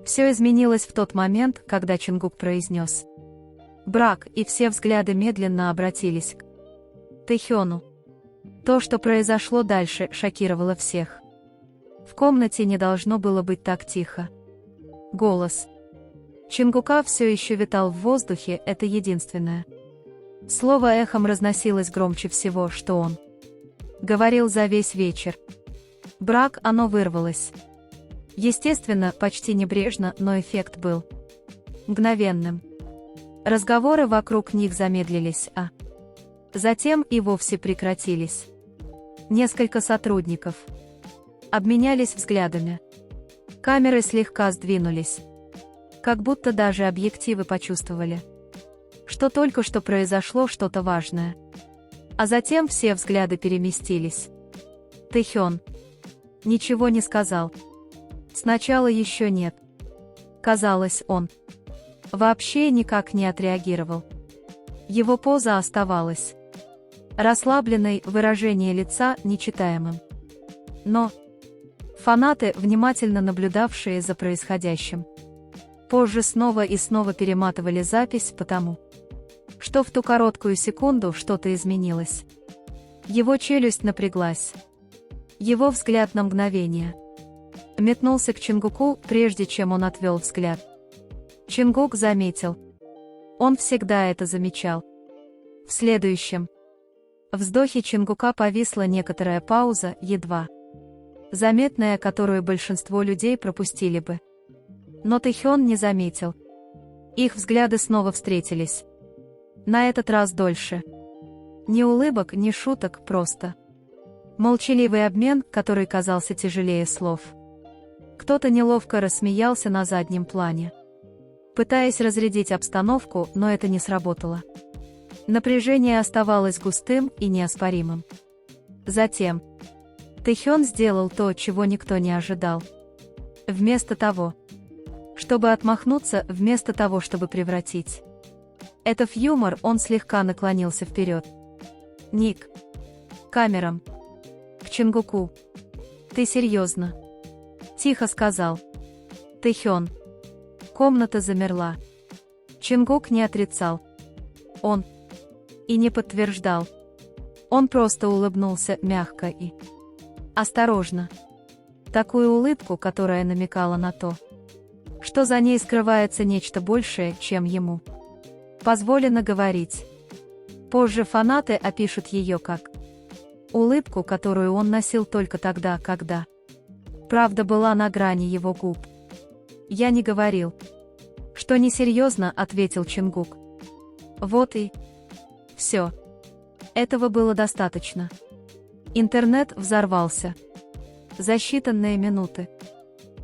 Все изменилось в тот момент, когда Чингук произнес «брак», и все взгляды медленно обратились к Тэхёну. То, что произошло дальше, шокировало всех. В комнате не должно было быть так тихо. Голос Чингука все еще витал в воздухе, это единственное. Слово эхом разносилось громче всего, что он говорил за весь вечер. Брак, оно вырвалось. Естественно, почти небрежно, но эффект был мгновенным. Разговоры вокруг них замедлились, а затем и вовсе прекратились. Несколько сотрудников обменялись взглядами. Камеры слегка сдвинулись. Как будто даже объективы почувствовали, что только что произошло что-то важное. А затем все взгляды переместились. Тэхён ничего не сказал. Сначала еще нет. Казалось, он вообще никак не отреагировал. Его поза оставалась расслабленной, выражение лица нечитаемым. Но фанаты, внимательно наблюдавшие за происходящим, позже снова и снова перематывали запись, потому что в ту короткую секунду что-то изменилось. Его челюсть напряглась. Его взгляд на мгновение метнулся к Чингуку, прежде чем он отвел взгляд. Чингук заметил. Он всегда это замечал. В следующем вздохе Чингука повисла некоторая пауза, едва заметная, которую большинство людей пропустили бы. Но Тэхён не заметил. Их взгляды снова встретились. На этот раз дольше. Ни улыбок, ни шуток, просто молчаливый обмен, который казался тяжелее слов. Кто-то неловко рассмеялся на заднем плане, пытаясь разрядить обстановку, но это не сработало. Напряжение оставалось густым и неоспоримым. Затем Тэхён сделал то, чего никто не ожидал. Вместо того, чтобы отмахнуться, вместо того, чтобы превратить это в юмор, он слегка наклонился вперед. «Ник. Камерам. К Чингуку. Ты серьезно?» Тихо сказал Тэхён. Комната замерла. Чингук не отрицал. Он и не подтверждал. Он просто улыбнулся мягко и осторожно. Такую улыбку, которая намекала на то, что за ней скрывается нечто большее, чем ему позволено говорить. Позже фанаты опишут ее как улыбку, которую он носил только тогда, когда правда была на грани его губ. «Я не говорил, что несерьезно», — ответил Чингук. Вот и все. Этого было достаточно. Интернет взорвался. За считанные минуты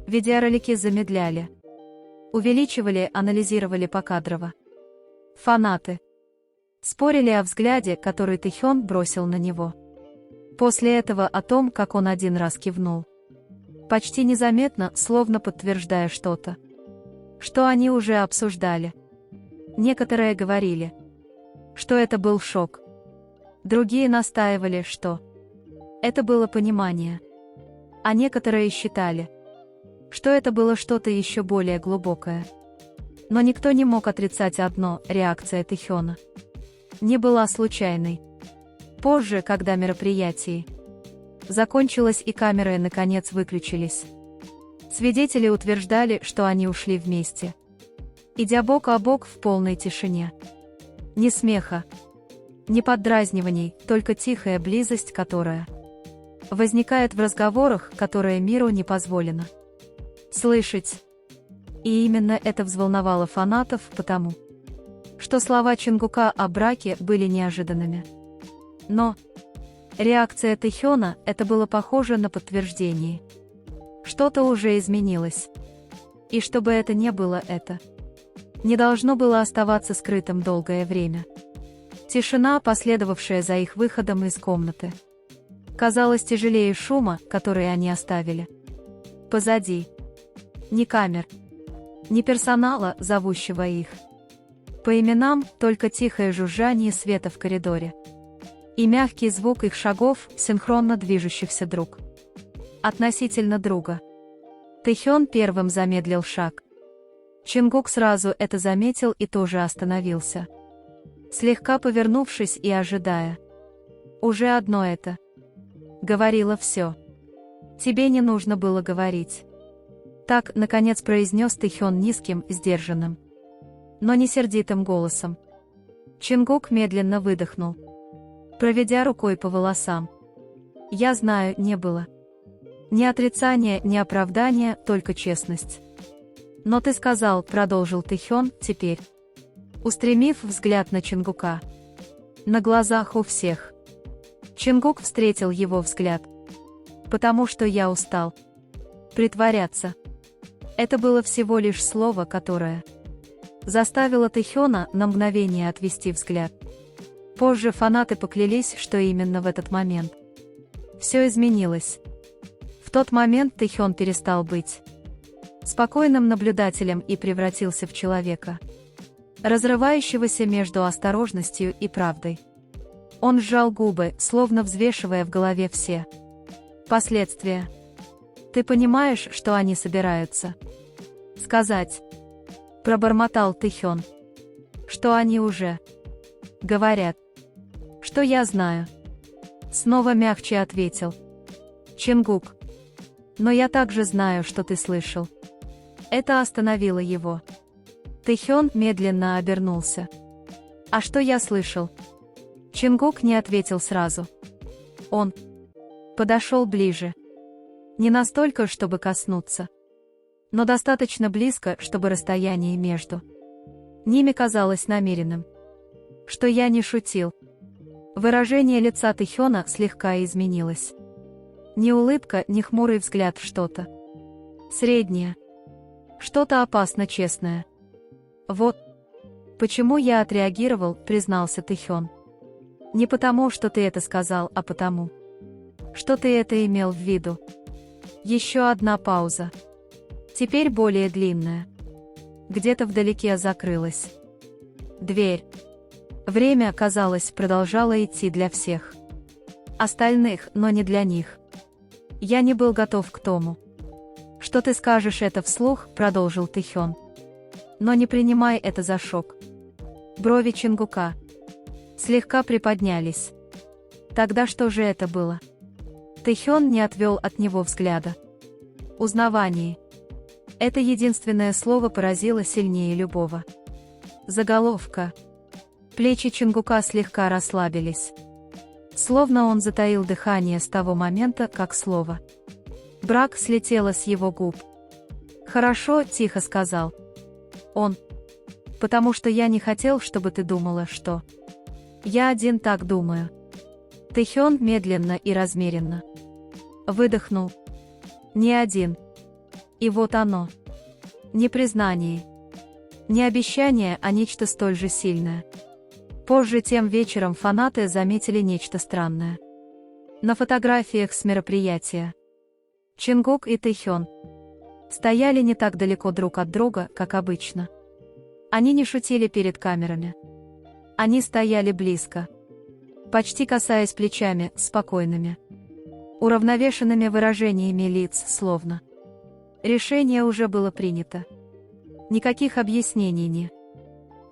видеоролики замедляли, увеличивали, анализировали покадрово. Фанаты спорили о взгляде, который Тэхён бросил на него. После этого о том, как он один раз кивнул. Почти незаметно, словно подтверждая что-то, что они уже обсуждали. Некоторые говорили, что это был шок. Другие настаивали, что это было понимание. А некоторые считали, что это было что-то еще более глубокое. Но никто не мог отрицать одно: реакция Тэхёна не была случайной. Позже, когда мероприятие закончилось и камеры наконец выключились, свидетели утверждали, что они ушли вместе, идя бок о бок в полной тишине. Ни смеха, ни поддразниваний, только тихая близость, которая возникает в разговорах, которые миру не позволено слышать. И именно это взволновало фанатов, потому что слова Чингука о браке были неожиданными. Но реакция Тэхёна — это было похоже на подтверждение. Что-то уже изменилось. И чтобы это не было, это не должно было оставаться скрытым долгое время. Тишина, последовавшая за их выходом из комнаты, казалась тяжелее шума, который они оставили позади. Ни камер, ни персонала, зовущего их по именам, только тихое жужжание света в коридоре и мягкий звук их шагов, синхронно движущихся друг относительно друга. Тэхён первым замедлил шаг. Чингук сразу это заметил и тоже остановился, слегка повернувшись и ожидая. Уже одно это говорило все. Тебе не нужно было говорить. Так, наконец, произнес Тэхён низким, сдержанным, но не сердитым голосом. Чингук медленно выдохнул, проведя рукой по волосам. Я знаю, не было ни отрицания, ни оправдания, только честность. Но ты сказал, продолжил Тэхён, теперь, устремив взгляд на Чингука. На глазах у всех. Чингук встретил его взгляд. Потому что я устал притворяться. Это было всего лишь слово, которое заставило Тэхёна на мгновение отвести взгляд. Позже фанаты поклялись, что именно в этот момент все изменилось. В тот момент Тэхён перестал быть спокойным наблюдателем и превратился в человека, разрывающегося между осторожностью и правдой. Он сжал губы, словно взвешивая в голове все последствия. Ты понимаешь, что они собираются сказать? Пробормотал Тэхён. Что они уже говорят. Что я знаю. Снова мягче ответил Чингук. Но я также знаю, что ты слышал. Это остановило его. Тэхён медленно обернулся. А что я слышал? Чингук не ответил сразу. Он подошел ближе. Не настолько, чтобы коснуться, но достаточно близко, чтобы расстояние между ними казалось намеренным. Что я не шутил. Выражение лица Тэхёна слегка изменилось. Ни улыбка, ни хмурый взгляд, что-то среднее. Что-то опасно честное. Вот почему я отреагировал, признался Тэхён. Не потому, что ты это сказал, а потому, что ты это имел в виду. Еще одна пауза. Теперь более длинная. Где-то вдалеке закрылась дверь. Время, казалось, продолжало идти для всех остальных, но не для них. Я не был готов к тому, что ты скажешь это вслух, продолжил Тэхён. Но не принимай это за шок. Брови Чингука слегка приподнялись. Тогда что же это было? Тэхён не отвел от него взгляда. Узнавание. Это единственное слово поразило сильнее любого заголовка. Плечи Чингука слегка расслабились. Словно он затаил дыхание с того момента, как слово «брак» слетело с его губ. «Хорошо», — тихо сказал он. «Потому что я не хотел, чтобы ты думала, что я один так думаю». Тэхён медленно и размеренно выдохнул. Не один. И вот оно. Не признание. Не обещание, а нечто столь же сильное. Позже тем вечером фанаты заметили нечто странное. На фотографиях с мероприятия Чингук и Тэхён стояли не так далеко друг от друга, как обычно. Они не шутили перед камерами. Они стояли близко, почти касаясь плечами, спокойными, уравновешенными выражениями лиц, словно решение уже было принято. Никаких объяснений не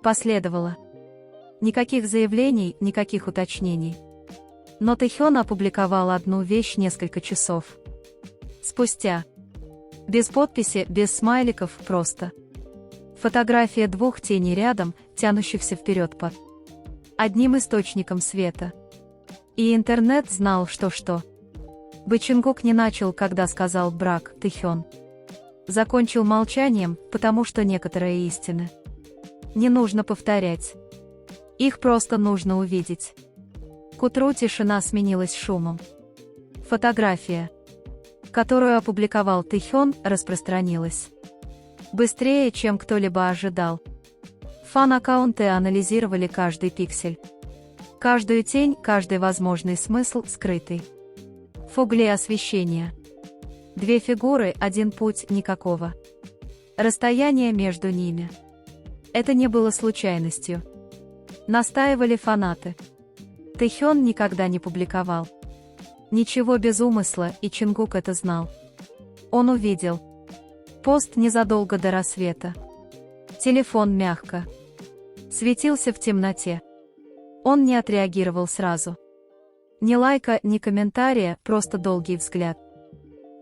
последовало. Никаких заявлений, никаких уточнений. Но Тэхён опубликовал одну вещь несколько часов спустя. Без подписи, без смайликов, просто фотография двух теней рядом, тянущихся вперед под одним источником света. И интернет знал, что бы Чингук не начал, когда сказал «брак», Тэхён закончил молчанием, потому что некоторые истины не нужно повторять. Их просто нужно увидеть. К утру тишина сменилась шумом. Фотография, которую опубликовал Тэхён, распространилась быстрее, чем кто-либо ожидал. Фан-аккаунты анализировали каждый пиксель, каждую тень, каждый возможный смысл, скрытый в угле освещения. Две фигуры, один путь, никакого расстояния между ними. Это не было случайностью. Настаивали фанаты. Тэхён никогда не публиковал ничего без умысла, и Чингук это знал. Он увидел пост незадолго до рассвета. Телефон мягко светился в темноте. Он не отреагировал сразу. Ни лайка, ни комментария, просто долгий взгляд.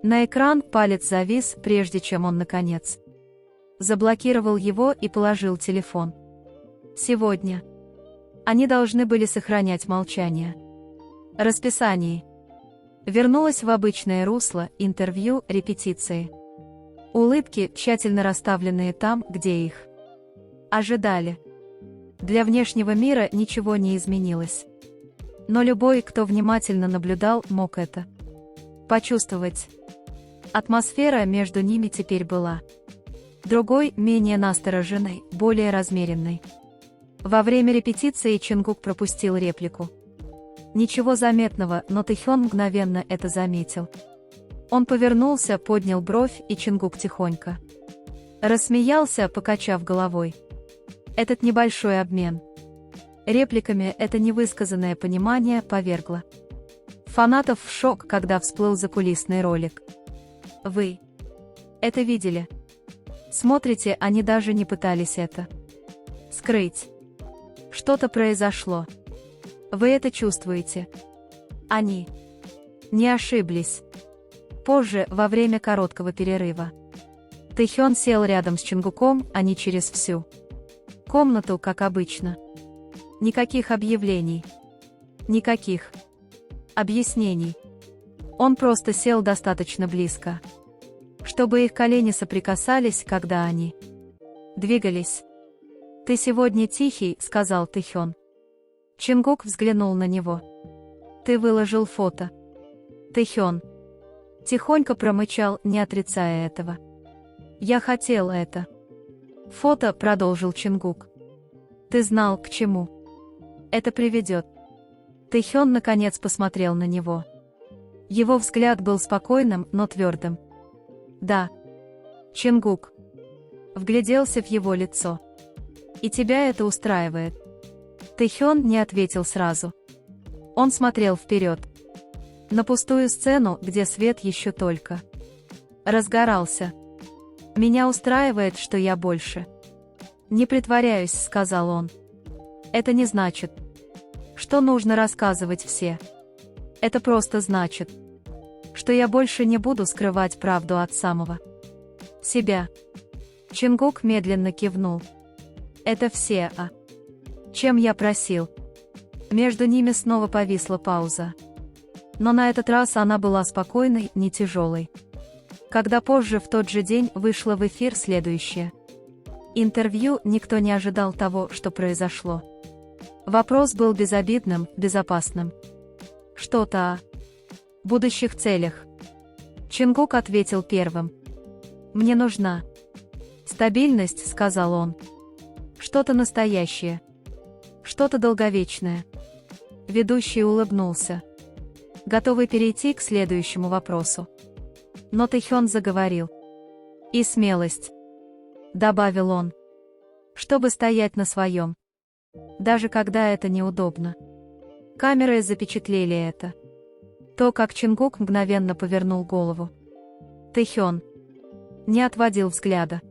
На экран палец завис, прежде чем он, наконец, заблокировал его и положил телефон. Сегодня они должны были сохранять молчание. Расписание вернулось в обычное русло: интервью, репетиции. Улыбки, тщательно расставленные там, где их ожидали. Для внешнего мира ничего не изменилось. Но любой, кто внимательно наблюдал, мог это почувствовать. Атмосфера между ними теперь была другой, менее настороженной, более размеренной. Во время репетиции Чингук пропустил реплику. Ничего заметного, но Тэхён мгновенно это заметил. Он повернулся, поднял бровь, и Чингук тихонько рассмеялся, покачав головой. Этот небольшой обмен репликами, это невысказанное понимание повергло фанатов в шок, когда всплыл закулисный ролик. Вы это видели? Смотрите, они даже не пытались это скрыть. Что-то произошло. Вы это чувствуете? Они не ошиблись. Позже, во время короткого перерыва, Тэхён сел рядом с Чингуком, а не через всю комнату, как обычно. Никаких объявлений. Никаких объяснений. Он просто сел достаточно близко, чтобы их колени соприкасались, когда они двигались. «Ты сегодня тихий», — сказал Тэхён. Чингук взглянул на него. «Ты выложил фото». Тэхён тихонько промычал, не отрицая этого. «Я хотел это». «Фото», — продолжил Чингук. «Ты знал, к чему это приведет». Тэхён наконец посмотрел на него. Его взгляд был спокойным, но твердым. «Да». Чингук вгляделся в его лицо. «И тебя это устраивает?» Тэхён не ответил сразу. Он смотрел вперед. На пустую сцену, где свет еще только разгорался. «Меня устраивает, что я больше не притворяюсь», — сказал он. «Это не значит, что нужно рассказывать все. Это просто значит, что я больше не буду скрывать правду от самого себя». Чингук медленно кивнул. «Это все, чем я просил». Между ними снова повисла пауза. Но на этот раз она была спокойной, не тяжелой. Когда позже в тот же день вышло в эфир следующее интервью, никто не ожидал того, что произошло. Вопрос был безобидным, безопасным. «Что-то о будущих целях». Чингук ответил первым. «Мне нужна стабильность», — сказал он. «Что-то настоящее. Что-то долговечное». Ведущий улыбнулся, готовый перейти к следующему вопросу. Но Тэхён заговорил. «И смелость», — добавил он, — «чтобы стоять на своем, даже когда это неудобно». Камеры запечатлели это. То, как Чингук мгновенно повернул голову. Тэхён не отводил взгляда.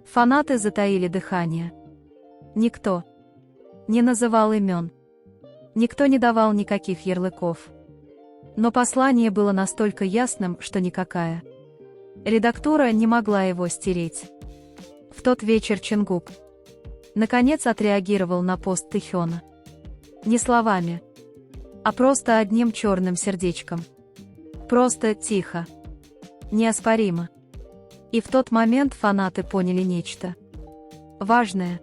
Фанаты затаили дыхание. Никто не называл имен. Никто не давал никаких ярлыков. Но послание было настолько ясным, что никакая редактура не могла его стереть. В тот вечер Чингук наконец отреагировал на пост Тэхёна. Не словами, а просто одним черным сердечком. Просто, тихо, неоспоримо. И в тот момент фанаты поняли нечто важное.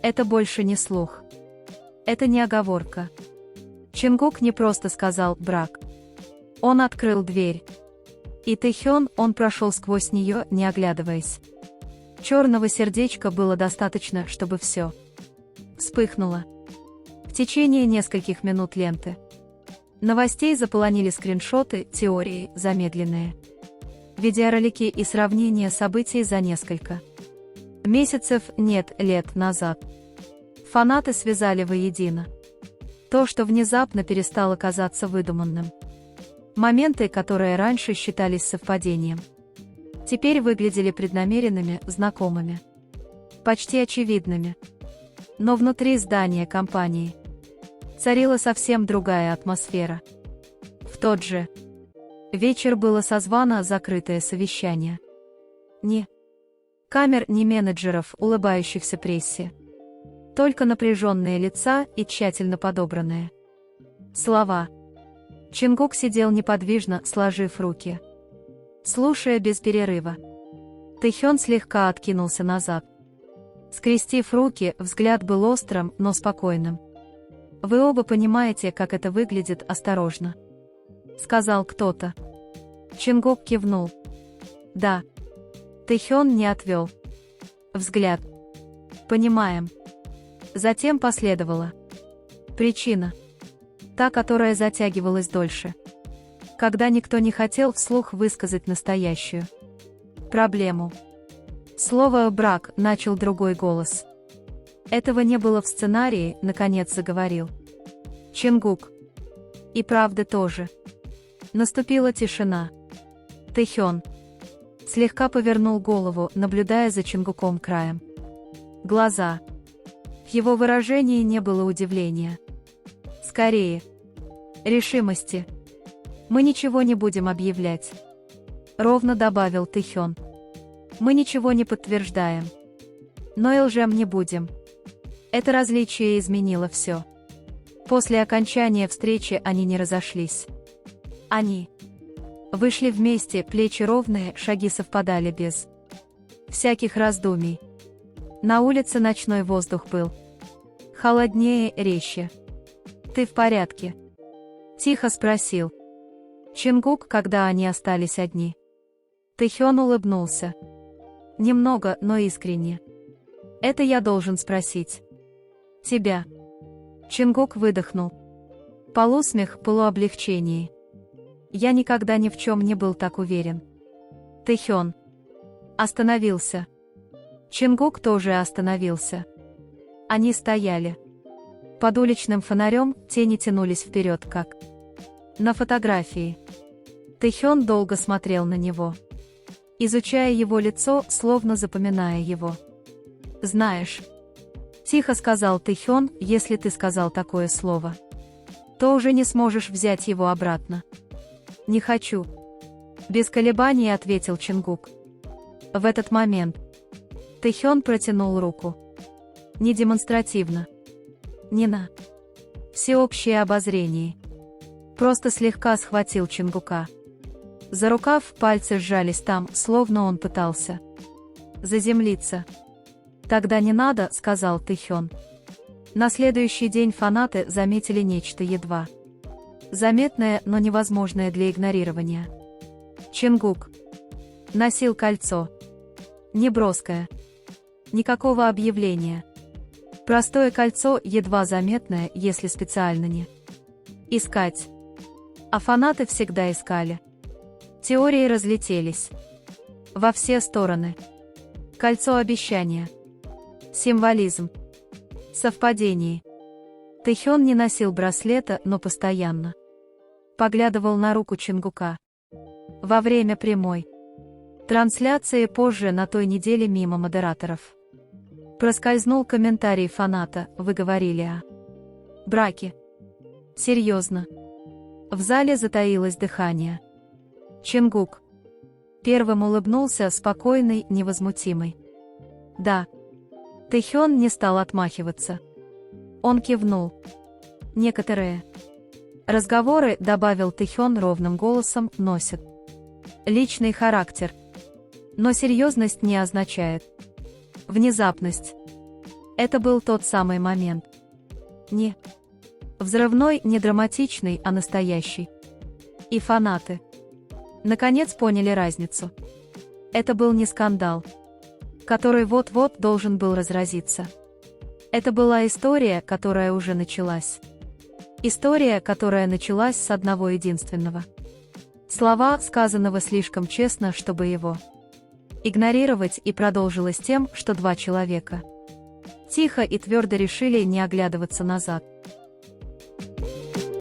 Это больше не слух. Это не оговорка. Чингук не просто сказал «брак». Он открыл дверь. И Тэхён, он прошел сквозь нее, не оглядываясь. Черного сердечка было достаточно, чтобы все вспыхнуло. В течение нескольких минут ленты новостей заполонили скриншоты, теории, замедленные видеоролики и сравнения событий за несколько месяцев, нет, лет назад. Фанаты связали воедино то, что внезапно перестало казаться выдуманным. Моменты, которые раньше считались совпадением, теперь выглядели преднамеренными, знакомыми. почти очевидными. Но внутри здания компании царила совсем другая атмосфера. В тот же вечер было созвано закрытое совещание. Ни камер, ни менеджеров, улыбающихся прессе. Только напряженные лица и тщательно подобранные слова. Чингук сидел неподвижно, сложив руки, слушая без перерыва. Тэхён слегка откинулся назад. Скрестив руки, взгляд был острым, но спокойным. «Вы оба понимаете, как это выглядит осторожно», — сказал кто-то. Чингук кивнул. «Да». Тэхён не отвел взгляд. «Понимаем». Затем последовала причина. Та, которая затягивалась дольше. Когда никто не хотел вслух высказать настоящую проблему. Слово «брак» начал другой голос. Этого не было в сценарии, наконец заговорил Чингук. И правда тоже. Наступила тишина. Тэхён слегка повернул голову, наблюдая за Чингуком краем глаза. В его выражении не было удивления. Скорее, решимости. «Мы ничего не будем объявлять», — ровно добавил Тэхён. «Мы ничего не подтверждаем. Но и лжем не будем». Это различие изменило все. После окончания встречи они не разошлись. Они вышли вместе, плечи ровные, шаги совпадали без всяких раздумий. На улице ночной воздух был холоднее, резче. «Ты в порядке?» — тихо спросил Чингук, когда они остались одни. Тэхён улыбнулся. Немного, но искренне. «Это я должен спросить тебя». Чингук выдохнул. Полусмех, полуоблегчение. «Я никогда ни в чем не был так уверен». Тэхён остановился. Чингук тоже остановился. Они стояли. Под уличным фонарем тени тянулись вперед, как на фотографии. Тэхён долго смотрел на него, изучая его лицо, словно запоминая его. «Знаешь», — тихо сказал Тэхён, — «если ты сказал такое слово, то уже не сможешь взять его обратно». «Не хочу», — без колебаний ответил Чингук. В этот момент Тэхён протянул руку. Не демонстративно, не на всеобщее обозрение. Просто слегка схватил Чингука за рукав, пальцы сжались там, словно он пытался заземлиться. «Тогда не надо», — сказал Тэхён. На следующий день фанаты заметили нечто едва заметное, но невозможное для игнорирования. Чингук носил кольцо. Неброское. Никакого объявления. Простое кольцо, едва заметное, если специально не искать. А фанаты всегда искали. Теории разлетелись во все стороны. Кольцо обещания. Символизм. Совпадение. Тэхён не носил браслета, но постоянно поглядывал на руку Чингука. Во время прямой трансляции позже на той неделе мимо модераторов проскользнул комментарий фаната: «Вы говорили о браке?» «Серьезно?» В зале затаилось дыхание. Чингук первым улыбнулся, спокойный, невозмутимый. «Да». Тэхён не стал отмахиваться. Он кивнул. «Некоторые разговоры», — добавил Тэхён ровным голосом, — «носят личный характер. Но серьезность не означает внезапность». Это был тот самый момент. Не взрывной, не драматичный, а настоящий. И фанаты наконец поняли разницу. Это был не скандал, который вот-вот должен был разразиться. Это была история, которая уже началась. История, которая началась с одного единственного слова, сказанного слишком честно, чтобы его игнорировать, и продолжилась тем, что два человека тихо и твердо решили не оглядываться назад.